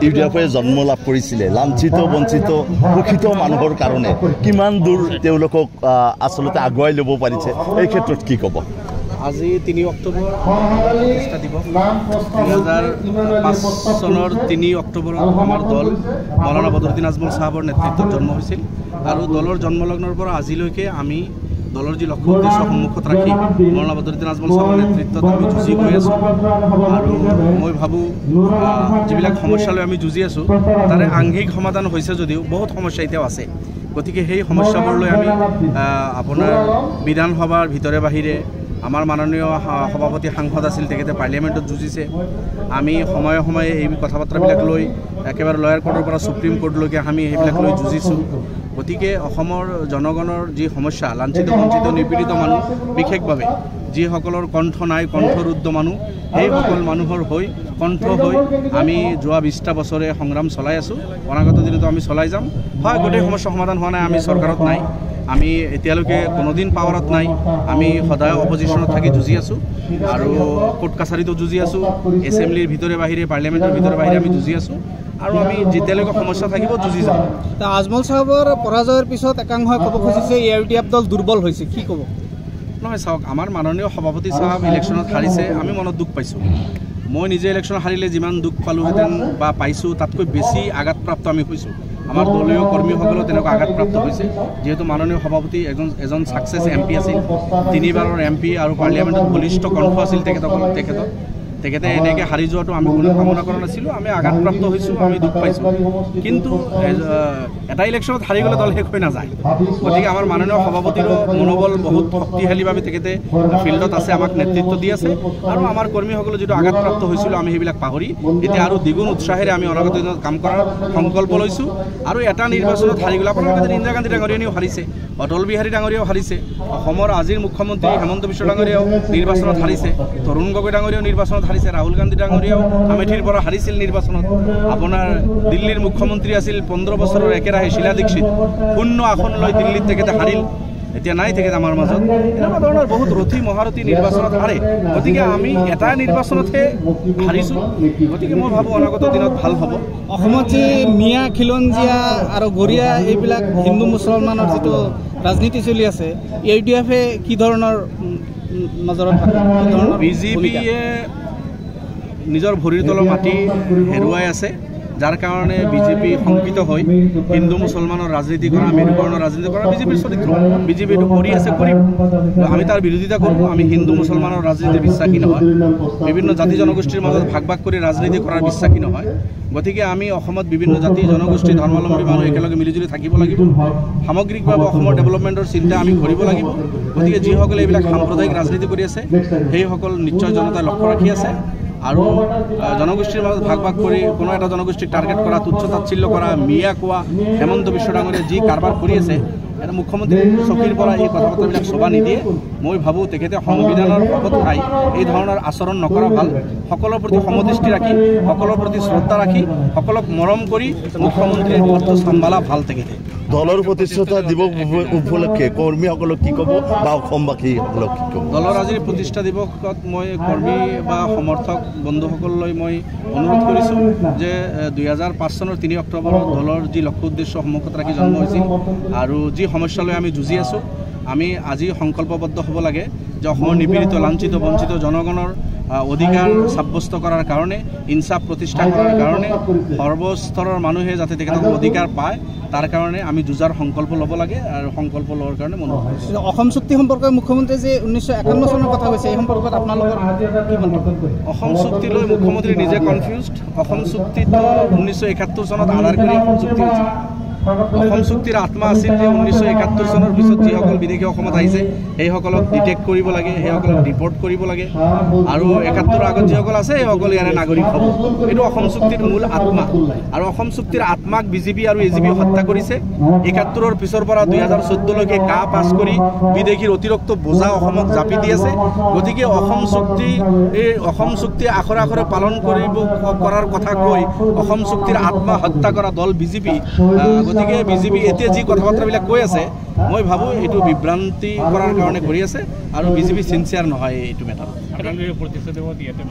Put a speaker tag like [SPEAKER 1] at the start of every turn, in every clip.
[SPEAKER 1] ইউডিএফে জন্ম লাভ কৰিছিলে লাঞ্ছিত বঞ্চিত শোষিত মানুহৰ কাৰণে কিমান দূৰ তেওঁলোকক আচলতে আগুৱাই ল'ব পাৰিছে এই ক্ষেত্ৰত কি ক'ব?
[SPEAKER 2] আজি 3 অক্টোবৰ প্ৰতিষ্ঠা দিৱস 2005 চনৰ 3 অক্টোবৰত আমাৰ দল মৌলানা বদৰুদ্দিন আজমল সাহেবৰ নেতৃত্বত জন্ম হৈছিল আৰু দলৰ জন্মলগ্নৰ পৰা আজিলৈকে আমি দলৰ যি লক্ষ্য উদ্দেশ্য সন্মুখত ৰাখি মৌলানা বদৰুদ্দিন আজমল সাহেবৰ নেতৃত্বত আমি যুঁজি গৈ আছোঁ আৰু মই ভাবোঁ যিবিলাক সমস্যালৈ আমি যুঁজি আছোঁ তাৰে আংশিক সমাধান হৈছে যদিও বহুত সমস্যা এতিয়াও আছে। গতিকে সেই সমস্যাবোৰলৈ আমি আপোনাৰ বিধানসভাৰ ভিতৰে বাহিৰে আমাৰ মাননীয় সভাপতি সাংসদ আছিল তেখেতে পাৰ্লিয়ামেণ্টত যুঁজিছে। আমি সময়ে সময়ে এই কথা বাৰ্তাবিলাক লৈ একেবাৰে লয়াৰ কোৰ্টৰ পৰা সুপ্ৰিম কোৰ্টলৈকে আমি সেইবিলাক লৈ যুঁজিছোঁ। গতিকে অসমৰ জনগণৰ যি সমস্যা লাঞ্ছিত বঞ্চিত নিপীড়িত মানুহ বিশেষভাৱে যিসকলৰ কণ্ঠ নাই কণ্ঠৰুদ্ধ মানুহ সেইসকল মানুহৰ হৈ কণ্ঠ হৈ আমি যোৱা 20টা বছৰে সংগ্ৰাম চলাই আছোঁ। অনাগত দিনতো আমি চলাই যাম। হয়, গোটেই সমস্যা সমাধান হোৱা নাই, আমি চৰকাৰত নাই, আমি এতিয়ালৈকে কোনোদিন পাৱাৰত নাই, আমি সদায় অপজিশ্যনত থাকি যুঁজি আছোঁ আৰু কোৰ্ট কাছাৰীতো যুঁজি আছোঁ, এছেম্বলিৰ ভিতৰে বাহিৰে পাৰ্লিয়ামেণ্টৰ ভিতৰে বাহিৰে আমি যুঁজি আছোঁ আৰু আমি যেতিয়ালৈকে সমস্যা থাকিব যুঁজি যাম।
[SPEAKER 3] আজমল সাহেবৰ পৰাজয়ৰ পিছত একাংশই ক'ব খুজিছে ইউডিএফ দল দুৰ্বল হৈছে, কি ক'ব?
[SPEAKER 2] নহয়, চাওক, আমাৰ মাননীয় সভাপতি সাহেব ইলেকশ্যনত হাৰিছে, আমি মনত দুখ পাইছোঁ। মই নিজে ইলেকশ্যন হাৰিলে যিমান দুখ পালোহেঁতেন বা পাইছোঁ তাতকৈ বেছি আঘাতপ্ৰাপ্ত আমি হৈছোঁ। আমাৰ দলীয় কৰ্মীসকলেও তেনেকুৱা আঘাতপ্ৰাপ্ত হৈছে, যিহেতু মাননীয় সভাপতি এজন ছাকচেছ MP আছিল, 3বাৰৰ MP আৰু পাৰ্লিয়ামেণ্টত বলিষ্ঠ কণ্ঠ আছিল তেখেতে এনেকৈ হাৰি যোৱাটো আমি কোনো কামনা কৰা নাছিলোঁ। আমি আঘাতপ্ৰাপ্ত হৈছোঁ, আমি দুখ পাইছোঁ। কিন্তু এটা ইলেকশ্যনত হাৰি গ'লে দল শেষ হৈ নাযায়। গতিকে আমাৰ মাননীয় সভাপতিৰো মনোবল বহুত শক্তিশালীভাৱে তেখেতে ফিল্ডত আছে, আমাক নেতৃত্ব দি আছে আৰু আমাৰ কৰ্মীসকলে যিটো আঘাতপ্ৰাপ্ত হৈছিলোঁ আমি সেইবিলাক পাহৰি এতিয়া আৰু দ্বিগুণ উৎসাহেৰে আমি অনাগত দিনত কাম কৰাৰ সংকল্প লৈছোঁ। আৰু এটা নিৰ্বাচনত হাৰি গ'লে আপোনালোকে ইন্দিৰা গান্ধী ডাঙৰীয়ানীও হাৰিছে, অটল বিহাৰী ডাঙৰীয়াও হাৰিছে, অসমৰ আজিৰ মুখ্যমন্ত্ৰী হেমন্ত বিশ্ব ডাঙৰীয়াও নিৰ্বাচনত হাৰিছে, তৰুণ গগৈ ডাঙৰীয়াও নিৰ্বাচনত হাৰিছে, ৰাহুল গান্ধী ডাঙৰীয়াও আমেথিৰ পৰা হাৰিছিল নিৰ্বাচনত, আপোনাৰ দিল্লীৰ মুখ্যমন্ত্ৰী আছিল 15 বছৰৰ একেৰাহে শীলা দীক্ষিত, 0 আসন লৈ দিল্লীত তেখেতে হাৰিল, এতিয়া নাই তেখেত আমাৰ মাজত। এনেকুৱা ধৰণৰ বহুত ৰথী মহাৰথী নিৰ্বাচনত হাৰে। গতিকে আমি এটা নিৰ্বাচনতহে হাৰিছোঁ। গতিকে মই ভাবোঁ অনাগত দিনত ভাল হ'ব।
[SPEAKER 3] অসমত যি মিয়া খিলঞ্জীয়া আৰু গৰীয়া এইবিলাক হিন্দু মুছলমানৰ যিটো ৰাজনীতি চলি আছে, ইউডিএফে কি ধৰণৰ নজৰত
[SPEAKER 2] বিজেপিয়ে নিজৰ ভৰিৰ তলৰ মাটি হেৰুৱাই আছে, যাৰ কাৰণে বিজেপি শংকিত হৈ হিন্দু মুছলমানৰ ৰাজনীতি কৰা, মেৰুকৰণৰ ৰাজনীতি কৰা বিজেপিৰ চৰিত্ৰ। বিজেপি এইটো কৰি আছে, কৰিম। আমি তাৰ বিৰোধিতা কৰোঁ। আমি হিন্দু মুছলমানৰ ৰাজনীতিৰ বিশ্বাসী নহয়, বিভিন্ন জাতি জনগোষ্ঠীৰ মাজত ভাগ ভাগ কৰি ৰাজনীতি কৰাৰ বিশ্বাসী নহয়। গতিকে আমি অসমত বিভিন্ন জাতি জনগোষ্ঠী ধৰ্মাৱলম্বী মানুহ একেলগে মিলিজুলি থাকিব লাগিব। সামগ্ৰিকভাৱে অসমৰ ডেভেলপমেণ্টৰ চিন্তা আমি কৰিব লাগিব। গতিকে যিসকলে এইবিলাক সাম্প্ৰদায়িক ৰাজনীতি কৰি আছে সেইসকল নিশ্চয় জনতাই লক্ষ্য ৰাখি আছে আৰু জনগোষ্ঠীৰ মাজত ভাগ ভাগ কৰি কোনো এটা জনগোষ্ঠীক টাৰ্গেট কৰা, তুচ্ছ তাচ্ছিল্য কৰা, মিয়া কোৱা, হেমন্ত বিশ্ব ডাঙৰীয়াই যি কাৰবাৰ কৰি আছে, এটা মুখ্যমন্ত্ৰী চকীৰ পৰা এই কথা বতৰাবিলাক চবা নিদিয়ে। মই ভাবোঁ তেখেতে সংবিধানৰ শপত খাই এই ধৰণৰ আচৰণ নকৰা ভাল। সকলৰ প্ৰতি সমদৃষ্টি ৰাখি, সকলৰ প্ৰতি শ্ৰদ্ধা ৰাখি, সকলক মৰম কৰি মুখ্যমন্ত্ৰীৰ পদটো চম্ভালা ভাল তেখেতে।
[SPEAKER 1] দলৰ প্ৰতিষ্ঠা দিৱস উপলক্ষে কৰ্মীসকলক কি ক'ব বা অসমবাসীসকলক কি ক'ব?
[SPEAKER 2] দলৰ আজিৰ প্ৰতিষ্ঠা দিৱসত মই কৰ্মী বা সমৰ্থক বন্ধুসকললৈ মই অনুৰোধ কৰিছোঁ যে 2005 চনৰ 3 অক্টোবৰত দলৰ যি লক্ষ্য উদ্দেশ্য সন্মুখত ৰাখি জন্ম হৈছিল আৰু যি সমস্যালৈ আমি যুঁজি আছোঁ, আমি আজি সংকল্পবদ্ধ হ'ব লাগে যে অসমৰ নিপীড়িত লাঞ্ছিত বঞ্চিত জনগণৰ অধিকাৰ সাব্যস্ত কৰাৰ কাৰণে, ইনচাফ প্ৰতিষ্ঠা কৰাৰ কাৰণে, সৰ্বস্তৰৰ মানুহে যাতে তেখেতক অধিকাৰ পায় তাৰ কাৰণে আমি যুঁজাৰ সংকল্প ল'ব লাগে আৰু সংকল্প লোৱাৰ কাৰণে মন কৰিছোঁ।
[SPEAKER 3] অসম চুক্তি সম্পৰ্কে মুখ্যমন্ত্ৰীয়ে যে 1951 চনৰ কথা কৈছে, এই সম্পৰ্কত আপোনালোকৰ
[SPEAKER 2] অসম চুক্তি লৈ মুখ্যমন্ত্ৰী নিজে কনফিউজড। অসম চুক্তিটো 1971 চনত আধাৰ কৰি অসম চুক্তি হৈছিল। অসম চুক্তিৰ আত্মা আছিল যে 1971 চনৰ পিছত যিসকল বিদেশী অসমত আহিছে সেইসকলক ডিটেক্ট কৰিব লাগে, সেইসকলক ডিপৰ্ট কৰিব লাগে আৰু 71ৰ আগত যিসকল আছে সেইসকল ইয়াৰে নাগৰিক হ'ব। এইটো অসম চুক্তিৰ মূল আত্মা আৰু অসম চুক্তিৰ আত্মাক বিজেপি আৰু এজিপি হত্যা কৰিছে। 71ৰ পিছৰ পৰা 2014লৈকে কা পাছ কৰি বিদেশীৰ অতিৰিক্ত বোজা অসমক জাপি দি আছে। গতিকে অসম চুক্তি আখৰে আখৰে পালন কৰাৰ কথা কৈ অসম চুক্তিৰ আত্মা হত্যা কৰা দল বিজেপি। গতিকে বিজেপি এতিয়া যি কথা বাৰ্তাবিলাক কৈ আছে মই ভাবোঁ এইটো বিভ্ৰান্তি কৰাৰ কাৰণে কৰি আছে আৰু বিজেপি চিনচিয়াৰ নহয় এইটো মেটাৰত।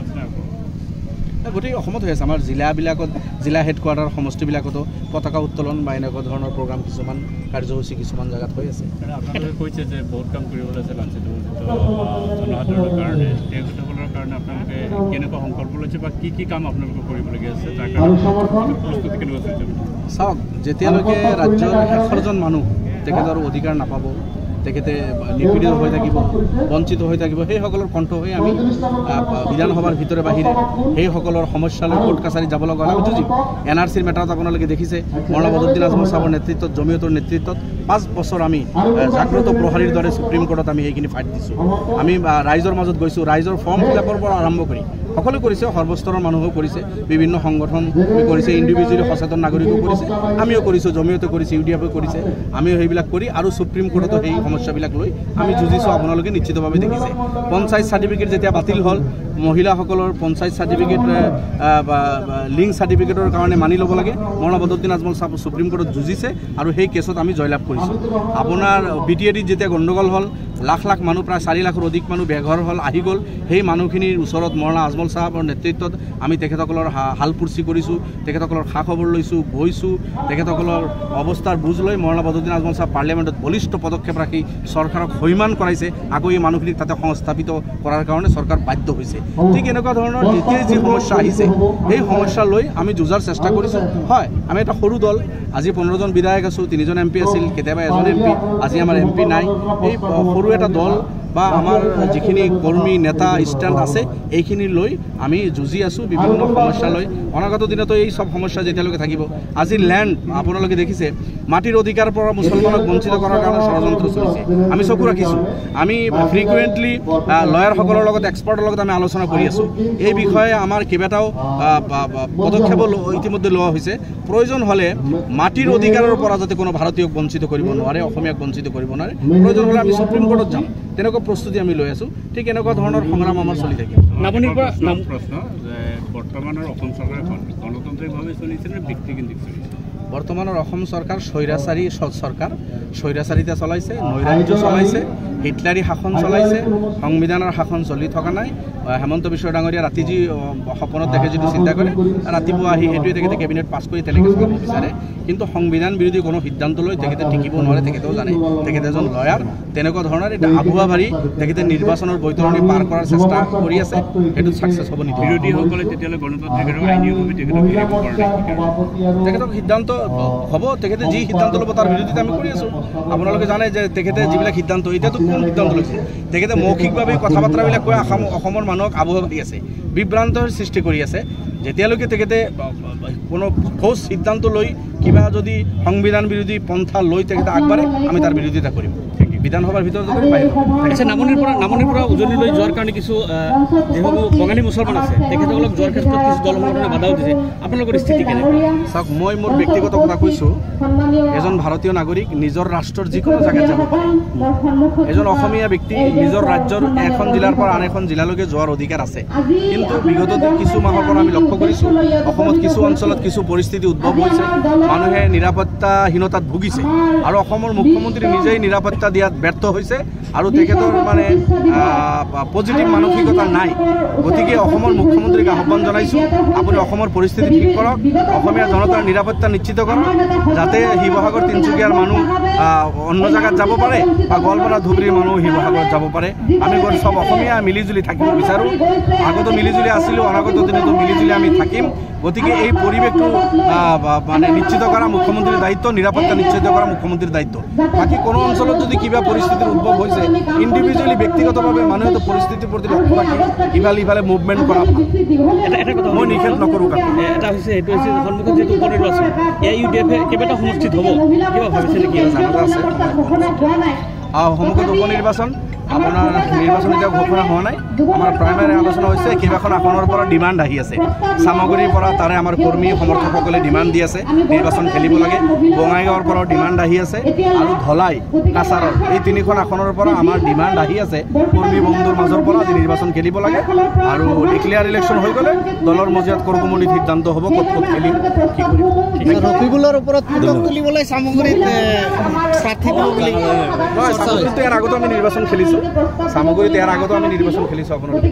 [SPEAKER 2] গোটেই অসমত হৈ আছে আমাৰ জিলাবিলাকত জিলা হেডকোৱাৰ্টাৰ সমষ্টিবিলাকতো পতাকা উত্তোলন বা এনেকুৱা ধৰণৰ প্ৰগ্ৰাম কিছুমান কাৰ্যসূচী কিছুমান জেগাত হৈ আছে
[SPEAKER 4] আপোনালোকে কৈছে যে বহুত কাম কৰিবলৈ আছে লাঞ্চিত জনসাধাৰণৰ কাৰণে তেখেতসকলৰ কাৰণে আপোনালোকে কেনেকুৱা সংকল্প লৈছে বা কি কাম আপোনালোকে কৰিবলগীয়া আছে তাৰ কাৰণে প্ৰস্তুতি কেনেকুৱা চলিছে
[SPEAKER 2] চাওক যেতিয়ালৈকে ৰাজ্যৰ ১০০জন মানুহ তেখেতৰ অধিকাৰ নাপাব তেখেতে নিপীড়িত হৈ থাকিব বঞ্চিত হৈ থাকিব সেইসকলৰ কণ্ঠ হৈ আমি বিধানসভাৰ ভিতৰে বাহিৰে সেইসকলৰ সমস্যালৈ কোৰ্ট কাছাৰীত যাব লগা আমি যুঁজিম NRCৰ মেটাৰত আপোনালোকে দেখিছে মৌলানা বদৰুদ্দিন আজমল চাহাবৰ নেতৃত্বত জমিয়তৰ নেতৃত্বত 5 বছৰ আমি জাগ্ৰত প্ৰহৰীৰ দৰে সুপ্ৰিম কোৰ্টত আমি এইখিনি ফাইট দিছোঁ আমি ৰাইজৰ মাজত গৈছোঁ ৰাইজৰ ফৰ্ম ফিলাপৰ পৰা আৰম্ভ কৰি সকলো কৰিছে সৰ্বস্তৰৰ মানুহো কৰিছে বিভিন্ন সংগঠন কৰিছে ইণ্ডিভিজুৱেলি সচেতন নাগৰিকো কৰিছে আমিও কৰিছোঁ জমিয়তে কৰিছে UDF কৰিছে আমিও সেইবিলাক কৰি আৰু সুপ্ৰিম কোৰ্টতো সেই সমস্যাবিলাক লৈ আমি যুঁজিছোঁ আপোনালোকে নিশ্চিতভাৱে দেখিছে পঞ্চায়ত চাৰ্টিফিকেট যেতিয়া বাতিল হ'ল মহিলাসকলৰ পঞ্চায়ত চাৰ্টিফিকেট লিংক চাৰ্টিফিকেটৰ কাৰণে মানি ল'ব লাগে মৌলানা বদৰুদ্দিন আজমল চাহাব সুপ্ৰিম কোৰ্টত যুঁজিছে আৰু সেই কেছত আমি জয়লাভ কৰিছোঁ আপোনাৰ BTADত যেতিয়া গণ্ডগোল হ'ল লাখ লাখ মানুহ প্ৰায় 4 লাখৰ অধিক মানুহ বেঘৰ হ'ল আহি গ'ল সেই মানুহখিনিৰ ওচৰত মৌলানা আজমল চাহাবৰ নেতৃত্বত আমি তেখেতসকলৰ হালপুৰ্চি কৰিছোঁ তেখেতসকলৰ খা খবৰ লৈছোঁ গৈছোঁ তেখেতসকলৰ অৱস্থাৰ বুজ লৈ মৌলানা বদৰুদ্দিন আজমল চাহাব পাৰ্লিয়ামেণ্টত বলিষ্ঠ পদক্ষেপ ৰাখি চৰকাৰক সৈমান কৰাইছে আকৌ এই মানুহখিনিক তাতে সংস্থাপিত কৰাৰ কাৰণে চৰকাৰ বাধ্য হৈছে ঠিক এনেকুৱা ধৰণৰ যেতিয়াই যি সমস্যা আহিছে সেই সমস্যা লৈ আমি যুঁজাৰ চেষ্টা কৰিছোঁ হয় আমি এটা সৰু দল আজি 15জন বিধায়ক আছোঁ 3জন MP আছিল কেতিয়াবা এজন MP আজি আমাৰ MP নাই এই সৰু এটা দল বা আমাৰ যিখিনি কৰ্মী নেতা ষ্টেণ্ড আছে এইখিনি লৈ আমি যুঁজি আছোঁ বিভিন্ন সমস্যা লৈ অনাগত দিনতো এই সব সমস্যা যেতিয়ালৈকে থাকিব আজি ল্যান্ড আপোনালোকে দেখিছে মাটিৰ অধিকাৰৰ পৰা মুছলমানক বঞ্চিত কৰাৰ কাৰণে ষড়যন্ত্ৰ চলিছে আমি চকু ৰাখিছোঁ আমি ফ্ৰিকুৱেণ্টলি লয়াৰসকলৰ লগত এক্সপাৰ্টৰ লগত আমি আলোচনা কৰি আছোঁ এই বিষয়ে আমাৰ কেইবাটাও পদক্ষেপ ইতিমধ্যে লোৱা হৈছে প্ৰয়োজন হ'লে মাটিৰ অধিকাৰৰ পৰা যাতে কোনো ভাৰতীয়ক বঞ্চিত কৰিব নোৱাৰে অসমীয়াক বঞ্চিত কৰিব নোৱাৰে প্ৰয়োজন হ'লে আমি সুপ্ৰিম কোৰ্টত যাম তেনেকুৱা প্ৰস্তুতি আমি লৈ আছোঁ ঠিক এনেকুৱা ধৰণৰ সংগ্ৰাম আমাৰ চলি থাকিব
[SPEAKER 4] প্ৰশ্ন যে বৰ্তমানৰ অসম চৰকাৰখন গণতান্ত্ৰিকভাৱে চলিছে নে ব্যক্তিকেন্দ্ৰিক চলিছে
[SPEAKER 2] বৰ্তমানৰ অসম চৰকাৰ স্বৈৰাচাৰী চৰকাৰ স্বৈৰাচাৰীতা চলাইছে নৈৰাজ্য চলাইছে হিটলাৰী শাসন চলাইছে সংবিধানৰ শাসন চলি থকা নাই হেমন্ত বিশ্ব ডাঙৰীয়া ৰাতি যি সপোনত দেখে যিটো চিন্তা কৰে ৰাতিপুৱা আহি সেইটোৱে তেখেতে কেবিনেট পাছ কৰি তেনেকৈ চলাব বিচাৰে কিন্তু সংবিধান বিৰোধী কোনো সিদ্ধান্ত লৈ তেখেতে টিকিব নোৱাৰে তেখেতেও জানে তেখেতে এজন লয়াৰ তেনেকুৱা ধৰণৰ এটা আবুৱা ভাৰি তেখেতে নিৰ্বাচনৰ বৈতৰণি পাৰ কৰাৰ চেষ্টা কৰি আছে সেইটো ছাকচেছ হ'ব নিদিয়ে
[SPEAKER 4] বিৰোধীসকলে তেতিয়াহ'লে গণতান্ত্ৰিক আৰু আইনীভাৱে তেখেতক ঘেৰিব পৰা নাই
[SPEAKER 2] তেখেতক সিদ্ধান্ত হ'ব তেখেতে যি সিদ্ধান্ত ল'ব তাৰ বিৰোধিতা আমি কৰি আছোঁ আপোনালোকে জানে যে তেখেতে যিবিলাক সিদ্ধান্ত এতিয়াতো কোন সিদ্ধান্ত লৈছে তেখেতে মৌখিকভাৱে কথা বাৰ্তাবিলাক কৈ অসমৰ মানুহক আবহাৱা দি আছে বিভ্ৰান্তৰ সৃষ্টি কৰি আছে যেতিয়ালৈকে তেখেতে কোনো ঠোজ সিদ্ধান্ত লৈ কিবা যদি সংবিধান বিৰোধী পন্থা লৈ তেখেতে আগবাঢ়ে আমি তাৰ বিৰোধিতা কৰিম বিধানসভাৰ ভিতৰত
[SPEAKER 5] আচ্ছা নামনিৰ পৰা উজনিলৈ যোৱাৰ কাৰণে কিছু যিসকল বঙালী মুছলমান আছে তেখেতসকলক যোৱাৰ ক্ষেত্ৰত কিছু দল সংগঠনে বাধাও দিছে আপোনালোকৰ স্থিতি কেনেকুৱা
[SPEAKER 2] চাওক মই মোৰ ব্যক্তিগত কথা কৈছোঁ এজন ভাৰতীয় নাগৰিক নিজৰ ৰাষ্ট্ৰৰ যিকোনো জেগাত যাব পাৰে এজন অসমীয়া ব্যক্তি নিজৰ ৰাজ্যৰ এখন জিলাৰ পৰা আন এখন জিলালৈকে যোৱাৰ অধিকাৰ আছে কিন্তু বিগত কিছু মাহৰ পৰা আমি লক্ষ্য কৰিছোঁ অসমত কিছু অঞ্চলত কিছু পৰিস্থিতি উদ্ভৱ হৈছে মানুহে নিৰাপত্তাহীনতাত ভুগিছে আৰু অসমৰ মুখ্যমন্ত্ৰী নিজেই নিৰাপত্তা দিয়াত ব্যৰ্থ হৈছে আৰু তেখেতৰ মানে পজিটিভ মানসিকতা নাই গতিকে অসমৰ মুখ্যমন্ত্ৰীক আহ্বান জনাইছোঁ আপুনি অসমৰ পৰিস্থিতি ঠিক কৰক অসমীয়া জনতাৰ নিৰাপত্তা নিশ্চিত কৰক যাতে শিৱসাগৰ তিনিচুকীয়াৰ মানুহ অন্য জেগাত যাব পাৰে বা গোৱালপাৰা ধুবুৰীৰ মানুহ শিৱসাগৰত যাব পাৰে আমি সব অসমীয়া মিলিজুলি থাকিব বিচাৰোঁ আগতো মিলিজুলি আছিলোঁ অনাগত দিনতো মিলিজুলি আমি থাকিম গতিকে এই পৰিৱেশটো মানে নিশ্চিত কৰা মুখ্যমন্ত্ৰীৰ দায়িত্ব নিৰাপত্তা নিশ্চিত কৰা মুখ্যমন্ত্ৰীৰ দায়িত্ব বাকী কোনো অঞ্চলত যদি কিবা পৰিস্থিতিৰ উদ্ভৱ হৈছে ইণ্ডিভিজুৱেলি ব্যক্তিগতভাৱে মানুহে পৰিস্থিতিৰ প্ৰতি লক্ষ্য ৰাখি ইফালে মুভমেণ্ট কৰা
[SPEAKER 5] এটা কথা
[SPEAKER 2] মই নিষেধ নকৰোঁ
[SPEAKER 5] এটা হৈছে সেইটো হৈছে সন্মুখত যিহেতু উপ নিৰ্বাচন UDF কেইবাটাও সমষ্টিত হ'ব কিবা ভাবিছে নেকি
[SPEAKER 2] জানাটো আছে সন্মুখত উপ নিৰ্বাচন আপোনাৰ নিৰ্বাচন এতিয়া ঘোষণা হোৱা নাই আমাৰ প্ৰাইমাৰী আলোচনা হৈছে কেইবাখন আসনৰ পৰা ডিমাণ্ড আহি আছে চামগুৰিৰ পৰা তাৰে আমাৰ কৰ্মী সমৰ্থকসকলে ডিমাণ্ড দি আছে নিৰ্বাচন খেলিব লাগে বঙাইগাঁৱৰ পৰাও ডিমাণ্ড আহি আছে আৰু ধলাই কাছাৰৰ এই 3খন আসনৰ পৰা আমাৰ ডিমাণ্ড আহি আছে কৰ্মী বন্ধুৰ মাজৰ পৰা আজি নিৰ্বাচন খেলিব লাগে আৰু ডিক্লেয়াৰ ইলেকশ্যন হৈ গ'লে দলৰ মজিয়াত কৰ্মমূলীত সিদ্ধান্ত হ'ব ক'ত খেলিম কি কৰিম
[SPEAKER 3] ৰফিকুলৰ ওপৰত পুতক তুলিবলৈ চামগুৰিত প্ৰাৰ্থী দিব বুলি
[SPEAKER 2] ইয়াৰ আগতো আমি নিৰ্বাচন খেলিছোঁ চামগুৰিত ইয়াৰ আগতো আমি নিৰ্বাচন খেলিছোঁ আপোনালোকে